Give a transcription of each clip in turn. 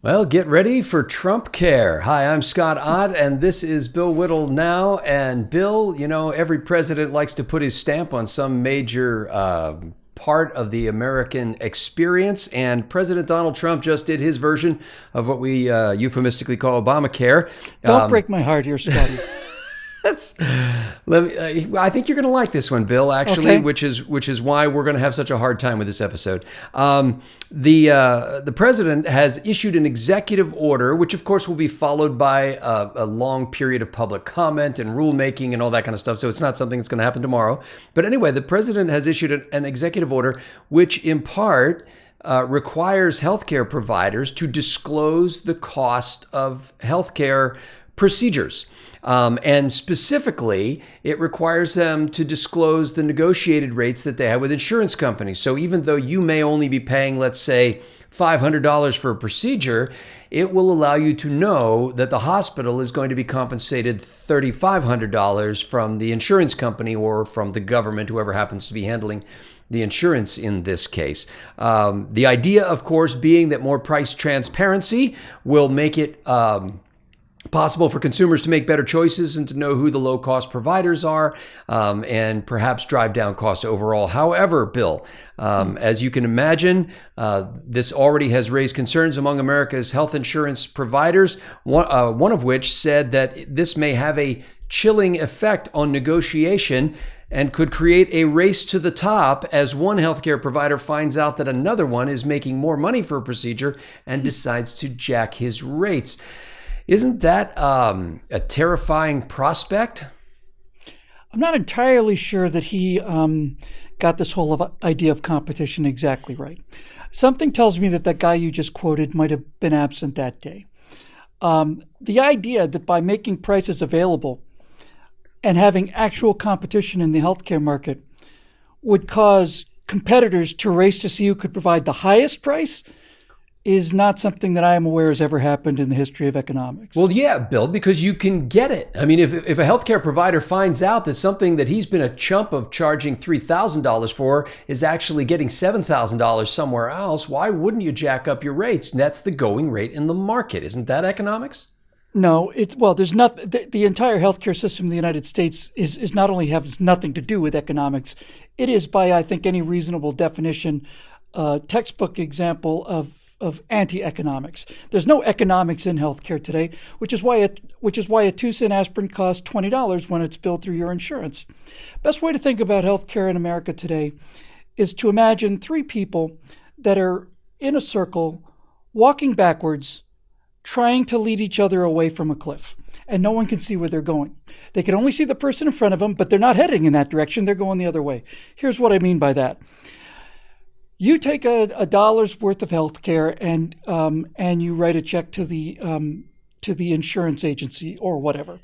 Well, get ready for TrumpCare. Hi, I'm Scott Ott, and this is Bill Whittle now. And Bill, every president likes to put his stamp on some major part of the American experience. And President Donald Trump just did his version of what we euphemistically call Obamacare. Don't break my heart here, Scotty. I think you're going to like this one, Bill, actually, Okay. which is why we're going to have such a hard time with this episode. The president has issued an executive order, which of course will be followed by a long period of public comment and rulemaking and all that kind of stuff. So it's not something that's going to happen tomorrow. But anyway, the president has issued an executive order, which in part requires healthcare providers to disclose the cost of healthcare procedures. And specifically, it requires them to disclose the negotiated rates that they have with insurance companies. So even though you may only be paying, let's say, $500 for a procedure, it will allow you to know that the hospital is going to be compensated $3,500 from the insurance company or from the government, whoever happens to be handling the insurance in this case. The idea, of course, being that more price transparency will make it possible for consumers to make better choices and to know who the low-cost providers are, and perhaps drive down costs overall. However, Bill, as you can imagine, this already has raised concerns among America's health insurance providers, one of which said that this may have a chilling effect on negotiation and could create a race to the top as one healthcare provider finds out that another one is making more money for a procedure and decides to jack his rates. Isn't that a terrifying prospect? I'm not entirely sure that he got this whole idea of competition exactly right. Something tells me that guy you just quoted might have been absent that day. The idea that by making prices available and having actual competition in the healthcare market would cause competitors to race to see who could provide the highest price is not something that I am aware has ever happened in the history of economics. Well, yeah, Bill, because you can get it. I mean, if a healthcare provider finds out that something that he's been a chump of charging $3,000 for is actually getting $7,000 somewhere else, why wouldn't you jack up your rates? And that's the going rate in the market. Isn't that economics? No, there's not. The entire healthcare system in the United States is not only has nothing to do with economics, it is by, I think, any reasonable definition, textbook example of anti-economics. There's no economics in healthcare today, which is why a 2-cent aspirin costs $20 when it's billed through your insurance. Best way to think about healthcare in America today is to imagine three people that are in a circle, walking backwards, trying to lead each other away from a cliff, and no one can see where they're going. They can only see the person in front of them, but they're not heading in that direction. They're going the other way. Here's what I mean by that. You take a dollar's worth of health care and you write a check to the insurance agency or whatever.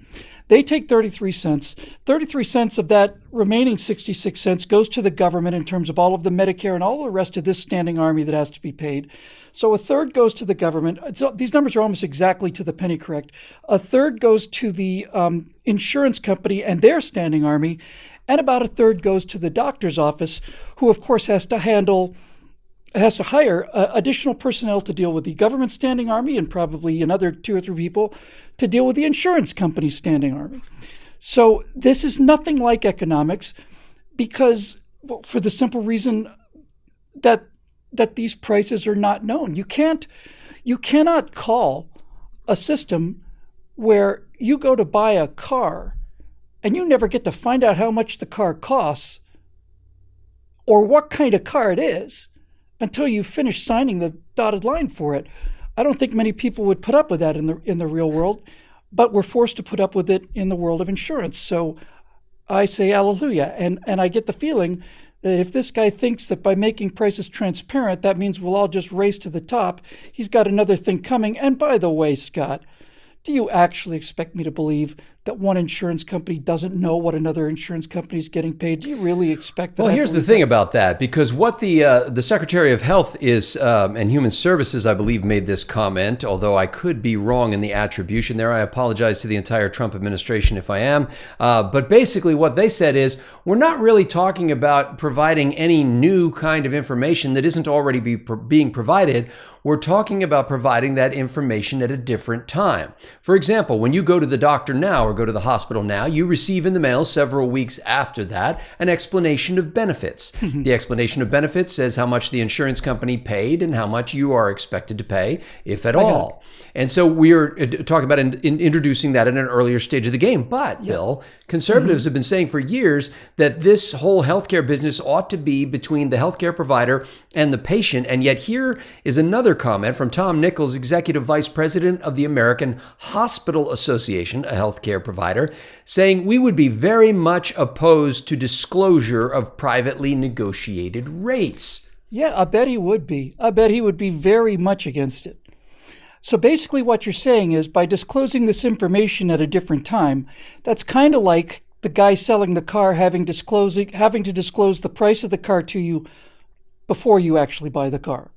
They take 33 cents. 33 cents of that remaining 66 cents goes to the government in terms of all of the Medicare and all the rest of this standing army that has to be paid. So a third goes to the government. So these numbers are almost exactly to the penny correct. A third goes to the insurance company and their standing army. And about a third goes to the doctor's office, who, of course, has to hire additional personnel to deal with the government standing army and probably another 2 or 3 people to deal with the insurance company's standing army. So this is nothing like economics because, well, for the simple reason that these prices are not known. You cannot call a system where you go to buy a car and you never get to find out how much the car costs or what kind of car it is until you finish signing the dotted line for it. I don't think many people would put up with that in the real world, but we're forced to put up with it in the world of insurance. So I say hallelujah. And I get the feeling that if this guy thinks that by making prices transparent, that means we'll all just race to the top, he's got another thing coming. And by the way, Scott, do you actually expect me to believe that one insurance company doesn't know what another insurance company is getting paid? Do you really expect that? Well, here's the thing about that, because what the Secretary of Health is and Human Services, I believe, made this comment, although I could be wrong in the attribution there. I apologize to the entire Trump administration if I am. But basically what they said is, we're not really talking about providing any new kind of information that isn't already being provided. We're talking about providing that information at a different time. For example, when you go to the doctor now or go to the hospital now, you receive in the mail several weeks after that an explanation of benefits. The explanation of benefits says how much the insurance company paid and how much you are expected to pay, if at all. And so we're talking about introducing that at an earlier stage of the game. But, Bill, conservatives have been saying for years that this whole healthcare business ought to be between the healthcare provider and the patient. And yet here is another comment from Tom Nichols, Executive Vice President of the American Hospital Association, a healthcare provider, saying we would be very much opposed to disclosure of privately negotiated rates. Yeah, I bet he would be. I bet he would be very much against it. So basically what you're saying is, by disclosing this information at a different time, that's kind of like the guy selling the car having to disclose the price of the car to you before you actually buy the car.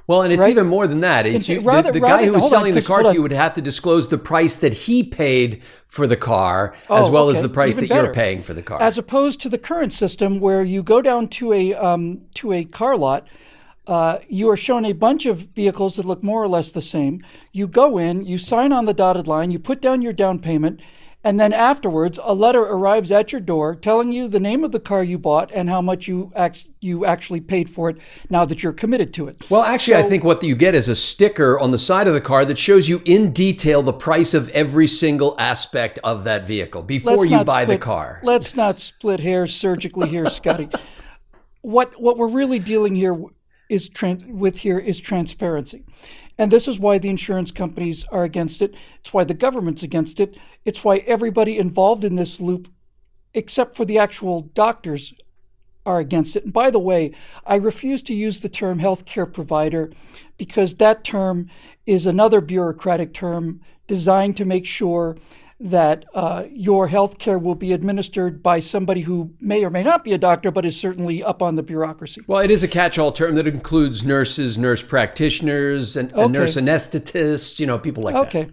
Well, and it's even more than that. The guy who was selling the car to you would have to disclose the price that he paid for the car, as well as the price that you're paying for the car. As opposed to the current system where you go down to a car lot, you are shown a bunch of vehicles that look more or less the same. You go in, you sign on the dotted line, you put down your down payment, and then afterwards, a letter arrives at your door telling you the name of the car you bought and how much you actually paid for it now that you're committed to it. Well, actually, I think what you get is a sticker on the side of the car that shows you in detail the price of every single aspect of that vehicle before you buy the car. Let's not split hairs surgically here, Scotty. What we're really dealing here is transparency. And this is why the insurance companies are against it. It's why the government's against it. It's why everybody involved in this loop, except for the actual doctors, are against it. And by the way, I refuse to use the term healthcare provider because that term is another bureaucratic term designed to make sure that your health care will be administered by somebody who may or may not be a doctor, but is certainly up on the bureaucracy. Well, it is a catch-all term that includes nurses, nurse practitioners, and nurse anesthetists, people like that. Okay.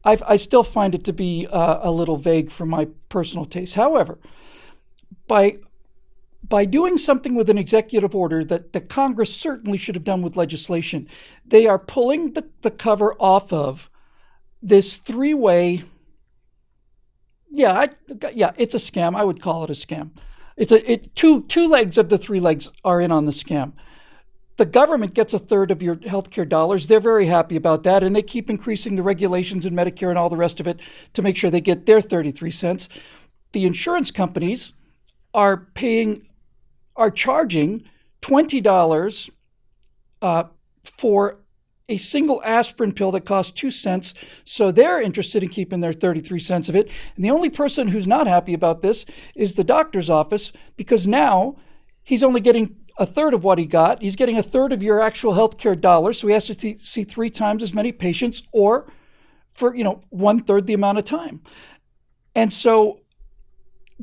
I still find it to be a little vague for my personal taste. However, by doing something with an executive order that the Congress certainly should have done with legislation, they are pulling the cover off of this three-way. It's a scam. I would call it a scam. Two legs of the three legs are in on the scam. The government gets a third of your healthcare dollars. They're very happy about that, and they keep increasing the regulations in Medicare and all the rest of it to make sure they get their 33 cents. The insurance companies are charging $20 for a single aspirin pill that costs 2 cents. So they're interested in keeping their 33 cents of it. And the only person who's not happy about this is the doctor's office, because now he's only getting a third of what he got. He's getting a third of your actual healthcare dollars. So he has to see 3 times as many patients, or for, 1/3 the amount of time. And so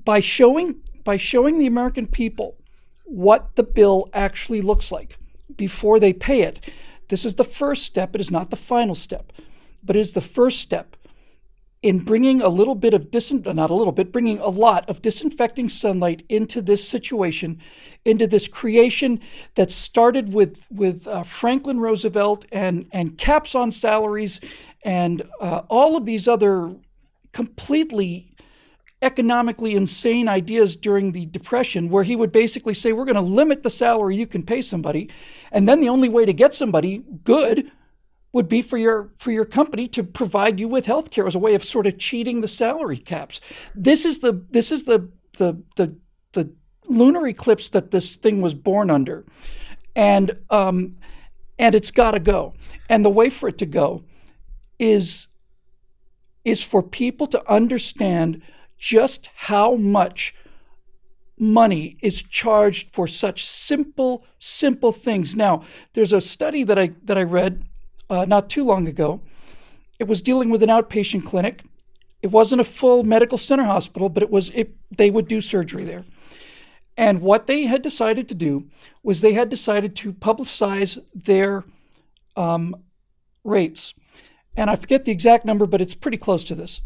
by showing the American people what the bill actually looks like before they pay it, this is the first step. It is not the final step, but it is the first step in bringing a lot of disinfecting sunlight into this situation, into this creation that started with Franklin Roosevelt and caps on salaries and all of these other completely economically insane ideas during the Depression, where he would basically say, we're going to limit the salary you can pay somebody, and then the only way to get somebody good would be for your company to provide you with health care as a way of sort of cheating the salary caps. This is the lunar eclipse that this thing was born under, and it's got to go. And the way for it to go is for people to understand just how much money is charged for such simple things. Now, there's a study that I read not too long ago. It was dealing with an outpatient clinic, It wasn't a full medical center hospital, but they would do surgery there. And what they had decided to do was they had decided to publicize their rates. And I forget the exact number, but it's pretty close to this.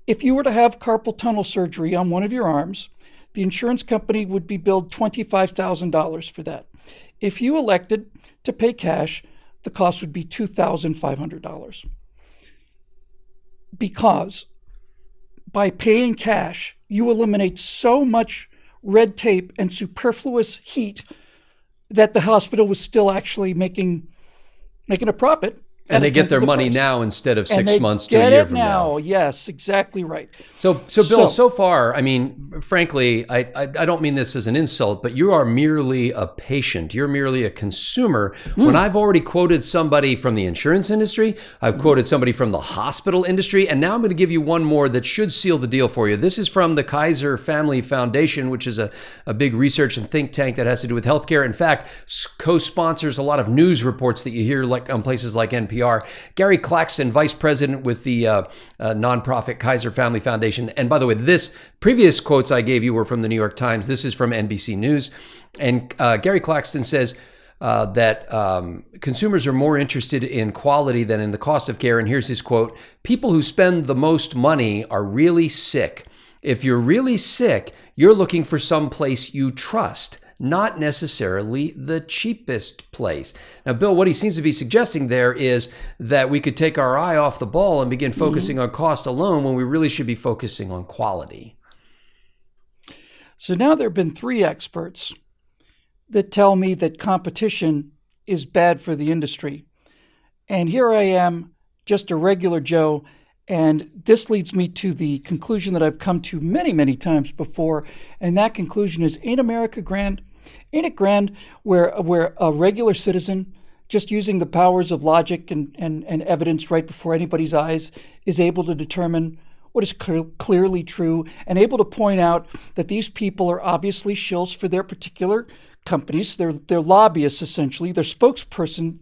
If you were to have carpal tunnel surgery on one of your arms, the insurance company would be billed $25,000 for that. If you elected to pay cash, the cost would be $2,500. Because by paying cash, you eliminate so much red tape and superfluous heat that the hospital was still actually making a profit. And they get their money price. now instead of 6 months to Get a year it from now. now. Yes, exactly right. So Bill, so far, I mean, frankly, I don't mean this as an insult, but you are merely a patient. You're merely a consumer. When I've already quoted somebody from the insurance industry, I've quoted somebody from the hospital industry, and now I'm going to give you one more that should seal the deal for you. This is from the Kaiser Family Foundation, which is a big research and think tank that has to do with healthcare. In fact, co-sponsors a lot of news reports that you hear like on places like NPR. Gary Claxton, vice president with the nonprofit Kaiser Family Foundation. And by the way, this previous quotes I gave you were from the New York Times. This is from NBC News. And Gary Claxton says that consumers are more interested in quality than in the cost of care. And here's his quote: "People who spend the most money are really sick. If you're really sick, you're looking for some place you trust, not necessarily the cheapest place." Now, Bill, what he seems to be suggesting there is that we could take our eye off the ball and begin focusing on cost alone when we really should be focusing on quality. So now there have been 3 experts that tell me that competition is bad for the industry. And here I am, just a regular Joe, and this leads me to the conclusion that I've come to many, many times before, and that conclusion is, ain't America grand? Ain't it grand where a regular citizen, just using the powers of logic and evidence right before anybody's eyes, is able to determine what is clearly true and able to point out that these people are obviously shills for their particular companies. They're lobbyists, essentially. They're spokesperson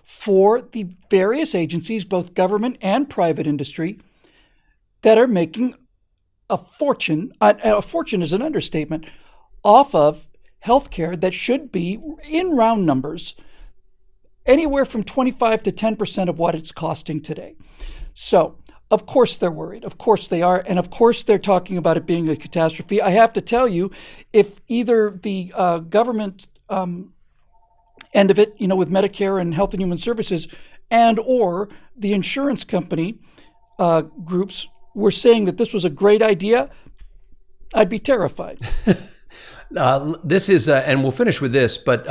for the various agencies, both government and private industry, that are making a fortune. A fortune is an understatement, off of healthcare that should be, in round numbers, anywhere from 25 to 10% of what it's costing today. So, of course they're worried. Of course they are. And of course they're talking about it being a catastrophe. I have to tell you, if either the government end of it, with Medicare and Health and Human Services, and or the insurance company groups were saying that this was a great idea, I'd be terrified. This is, and we'll finish with this, but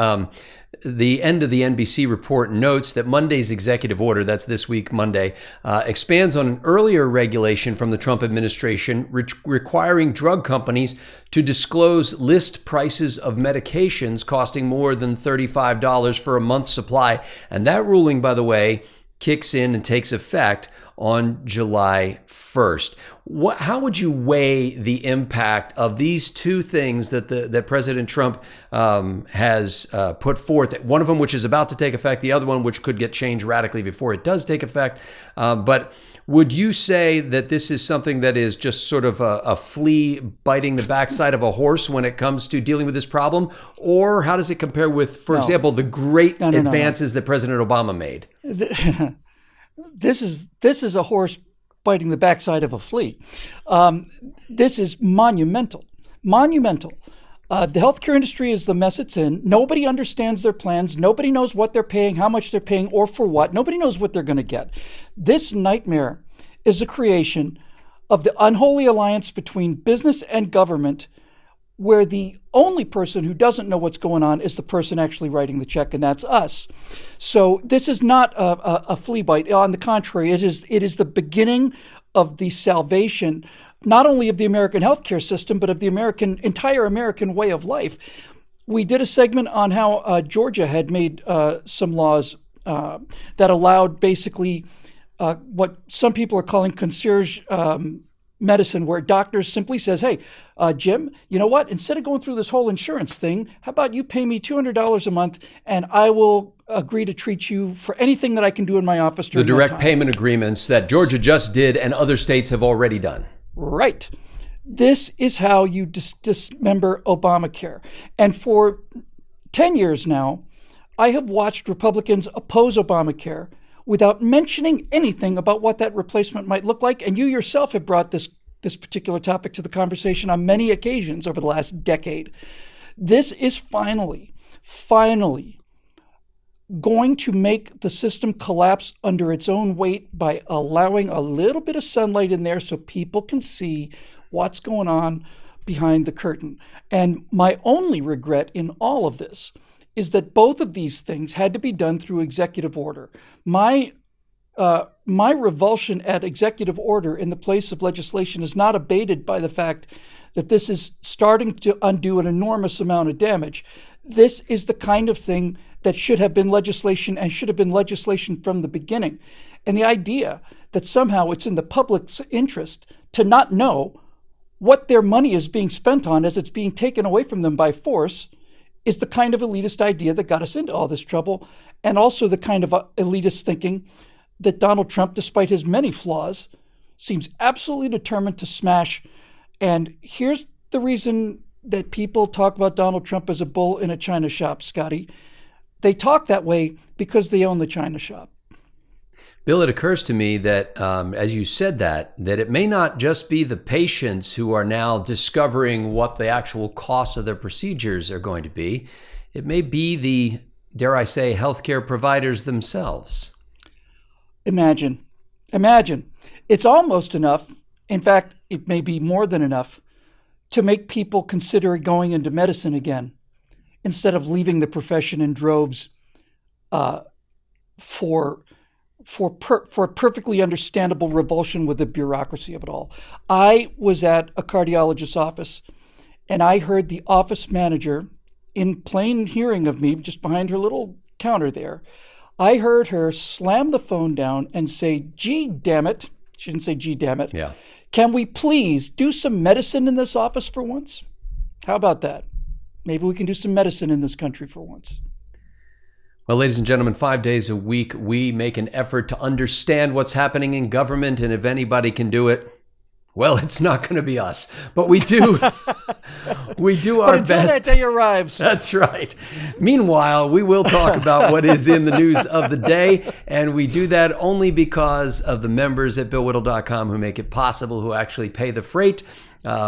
the end of the NBC report notes that Monday's executive order, that's this week, Monday, expands on an earlier regulation from the Trump administration requiring drug companies to disclose list prices of medications costing more than $35 for a month's supply. And that ruling, by the way, kicks in and takes effect on July 1st. How would you weigh the impact of these two things that President Trump has put forth? One of them, which is about to take effect, the other one, which could get changed radically before it does take effect. But would you say that this is something that is just sort of a flea biting the backside of a horse when it comes to dealing with this problem? Or how does it compare with, for example, the great advances that President Obama made? This is a horse biting the backside of a flea. This is monumental. Monumental. The healthcare industry is the mess it's in. Nobody understands their plans. Nobody knows what they're paying, how much they're paying, or for what. Nobody knows what they're going to get. This nightmare is the creation of the unholy alliance between business and government, where the only person who doesn't know what's going on is the person actually writing the check, and that's us. So this is not a flea bite. On the contrary, it is the beginning of the salvation, not only of the American healthcare system, but of the entire American way of life. We did a segment on how Georgia had made some laws that allowed basically what some people are calling concierge medicine where doctors simply says, hey, Jim, you know what? Instead of going through this whole insurance thing, how about you pay me $200 a month and I will agree to treat you for anything that I can do in my office during the direct that time. payment agreements that Georgia just did and other states have already done. Right. This is how you dismember Obamacare. And for 10 years now, I have watched Republicans oppose Obamacare without mentioning anything about what that replacement might look like. And you yourself have brought this particular topic to the conversation on many occasions over the last decade. This is finally going to make the system collapse under its own weight by allowing a little bit of sunlight in there so people can see what's going on behind the curtain. And my only regret in all of this is that both of these things had to be done through executive order. My revulsion at executive order in the place of legislation is not abated by the fact that this is starting to undo an enormous amount of damage. This is the kind of thing that should have been legislation and should have been legislation from the beginning. And the idea that somehow it's in the public's interest to not know what their money is being spent on as it's being taken away from them by force is the kind of elitist idea that got us into all this trouble, and also the kind of elitist thinking that Donald Trump, despite his many flaws, seems absolutely determined to smash. And here's the reason that people talk about Donald Trump as a bull in a china shop, Scotty. They talk that way because they own the china shop. Bill, it occurs to me that, as you said that it may not just be the patients who are now discovering what the actual costs of their procedures are going to be. It may be the, dare I say, healthcare providers themselves. Imagine. It's almost enough. In fact, it may be more than enough to make people consider going into medicine again instead of leaving the profession in droves for perfectly understandable revulsion with the bureaucracy of it all. I was at a cardiologist's office, and I heard the office manager, in plain hearing of me, just behind her little counter there, I heard her slam the phone down and say, "Gee, damn it." She didn't say, "Gee, damn it." Yeah. "Can we please do some medicine in this office for once?" How about that? Maybe we can do some medicine in this country for once. Well, ladies and gentlemen, 5 days a week, we make an effort to understand what's happening in government. And if anybody can do it, well, it's not going to be us. But we do we do our but until best. That day arrives. That's right. Meanwhile, we will talk about what is in the news of the day. And we do that only because of the members at BillWhittle.com who make it possible, who actually pay the freight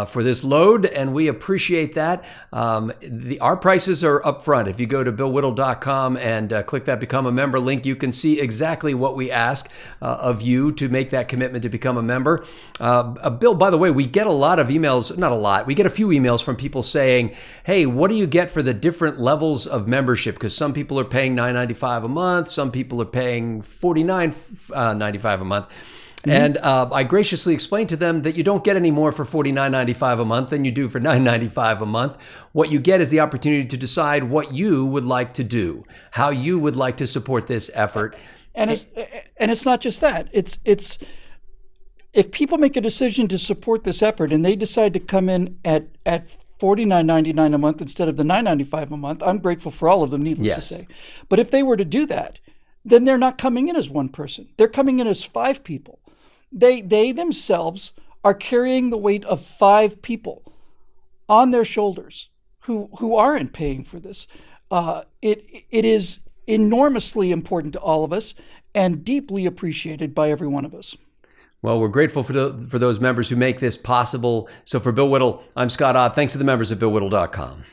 for this load, and we appreciate that. Our prices are up front. If you go to BillWhittle.com and click that Become a Member link, you can see exactly what we ask of you to make that commitment to become a member. Bill, by the way, we get a lot of emails, not a lot, we get a few emails from people saying, hey, what do you get for the different levels of membership? Because some people are paying $9.95 a month, some people are paying $49.95 a month. And I graciously explained to them that you don't get any more for $49.95 a month than you do for $9.95 a month. What you get is the opportunity to decide what you would like to do, how you would like to support this effort. And it's not just that. It's if people make a decision to support this effort and they decide to come in at $49.99 a month instead of the $9.95 a month, I'm grateful for all of them, needless to say. But if they were to do that, then they're not coming in as one person. They're coming in as 5 people. They themselves are carrying the weight of 5 people on their shoulders who aren't paying for this. It is enormously important to all of us and deeply appreciated by every one of us. Well, we're grateful for those members who make this possible. So for Bill Whittle, I'm Scott Ott. Thanks to the members at BillWhittle.com.